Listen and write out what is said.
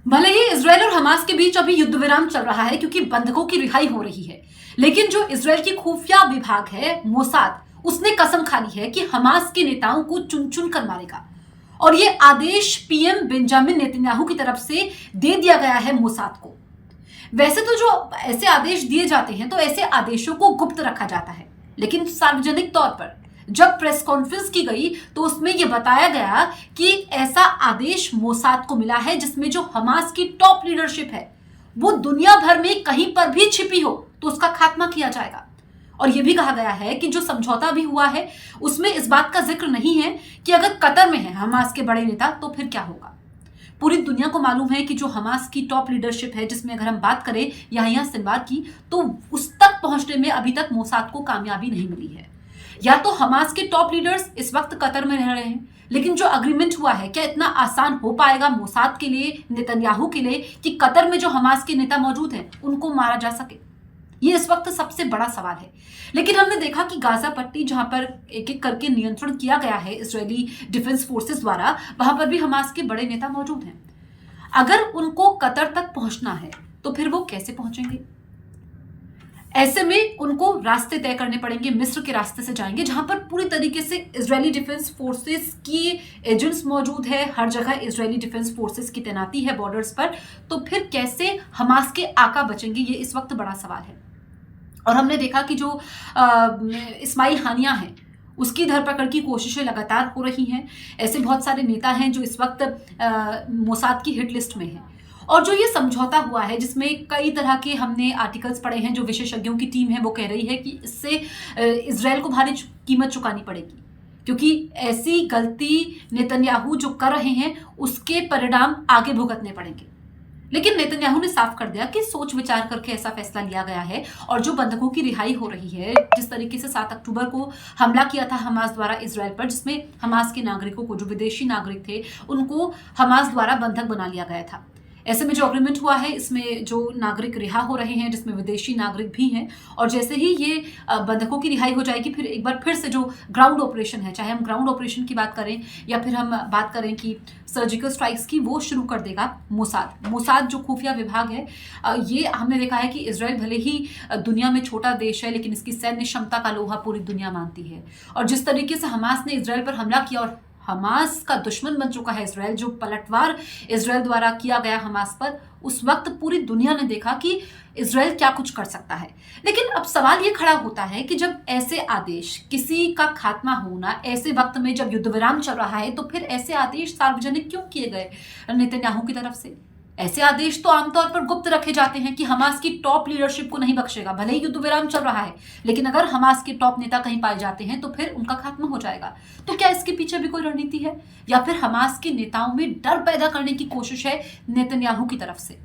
भले ही इजराइल और हमास के बीच अभी युद्ध विराम चल रहा है क्योंकि बंधकों की रिहाई हो रही है, लेकिन जो इजराइल की खुफिया विभाग है मोसाद, उसने कसम खा ली है कि हमास के नेताओं को चुन चुन कर मारेगा। और ये आदेश पीएम बेंजामिन नेतन्याहू की तरफ से दे दिया गया है मोसाद को। वैसे तो जो ऐसे आदेश दिए जाते हैं तो ऐसे आदेशों को गुप्त रखा जाता है, लेकिन सार्वजनिक तौर पर जब प्रेस कॉन्फ्रेंस की गई तो उसमें यह बताया गया कि ऐसा आदेश मोसाद को मिला है जिसमें जो हमास की टॉप लीडरशिप है वो दुनिया भर में कहीं पर भी छिपी हो तो उसका खात्मा किया जाएगा। और यह भी कहा गया है कि जो समझौता भी हुआ है उसमें इस बात का जिक्र नहीं है कि अगर कतर में है हमास के बड़े नेता तो फिर क्या होगा। पूरी दुनिया को मालूम है कि जो हमास की टॉप लीडरशिप है, जिसमें अगर हम बात करें याहिया सिनवार की, तो उस तक पहुंचने में अभी तक मोसाद को कामयाबी नहीं मिली है। या तो हमास के टॉप लीडर्स इस वक्त कतर में रह रहे हैं, लेकिन जो अग्रीमेंट हुआ है क्या इतना आसान हो पाएगा मोसाद के लिए, नेतन्याहू के लिए, कि कतर में जो हमास के नेता मौजूद हैं उनको मारा जा सके? ये इस वक्त सबसे बड़ा सवाल है। लेकिन हमने देखा कि गाजा पट्टी जहां पर एक एक करके नियंत्रण किया गया है इजरायली डिफेंस फोर्सेस द्वारा, वहां पर भी हमास के बड़े नेता मौजूद हैं। अगर उनको कतर तक पहुंचना है तो फिर वो कैसे पहुंचेंगे? ऐसे में उनको रास्ते तय करने पड़ेंगे। मिस्र के रास्ते से जाएंगे जहां पर पूरी तरीके से इजरायली डिफेंस फोर्सेस की एजेंट्स मौजूद है, हर जगह इजरायली डिफेंस फोर्सेस की तैनाती है बॉर्डर्स पर। तो फिर कैसे हमास के आका बचेंगे, ये इस वक्त बड़ा सवाल है। और हमने देखा कि जो इस्माइल हानिया है उसकी धरपकड़ की कोशिशें लगातार हो रही हैं। ऐसे बहुत सारे नेता हैं जो इस वक्त मोसाद की हिट लिस्ट में हैं। और जो ये समझौता हुआ है जिसमें कई तरह के हमने आर्टिकल्स पढ़े हैं, जो विशेषज्ञों की टीम है वो कह रही है कि इससे इजराइल को भारी कीमत चुकानी पड़ेगी, क्योंकि ऐसी गलती नेतन्याहू जो कर रहे हैं उसके परिणाम आगे भुगतने पड़ेंगे। लेकिन नेतन्याहू ने साफ कर दिया कि सोच विचार करके ऐसा फैसला लिया गया है। और जो बंधकों की रिहाई हो रही है, जिस तरीके से 7 अक्टूबर को हमला किया था हमास द्वारा इजराइल पर, जिसमें हमास के नागरिकों को, जो विदेशी नागरिक थे, उनको हमास द्वारा बंधक बना लिया गया था। ऐसे में जो अग्रीमेंट हुआ है इसमें जो नागरिक रिहा हो रहे हैं, जिसमें विदेशी नागरिक भी हैं, और जैसे ही ये बंधकों की रिहाई हो जाएगी फिर एक बार फिर से जो ग्राउंड ऑपरेशन है, चाहे हम ग्राउंड ऑपरेशन की बात करें या फिर हम बात करें कि सर्जिकल स्ट्राइक्स की, वो शुरू कर देगा मोसाद जो खुफिया विभाग है। ये हमने देखा है कि इजराइल भले ही दुनिया में छोटा देश है, लेकिन इसकी सैन्य क्षमता का लोहा पूरी दुनिया मानती है। और जिस तरीके से हमास ने इजराइल पर हमला किया, और हमास का दुश्मन बन चुका है इजराइल, जो पलटवार इजराइल द्वारा किया गया हमास पर, उस वक्त पूरी दुनिया ने देखा कि इजराइल क्या कुछ कर सकता है। लेकिन अब सवाल ये खड़ा होता है कि जब ऐसे आदेश, किसी का खात्मा होना ऐसे वक्त में जब युद्ध विराम चल रहा है, तो फिर ऐसे आदेश सार्वजनिक क्यों किए गए नेतन्याहू की तरफ से? ऐसे आदेश तो आमतौर पर गुप्त रखे जाते हैं कि हमास की टॉप लीडरशिप को नहीं बख्शेगा। भले ही युद्ध विराम चल रहा है, लेकिन अगर हमास के टॉप नेता कहीं पाए जाते हैं तो फिर उनका खात्मा हो जाएगा। तो क्या इसके पीछे भी कोई रणनीति है, या फिर हमास के नेताओं में डर पैदा करने की कोशिश है नेतन्याहू की तरफ से?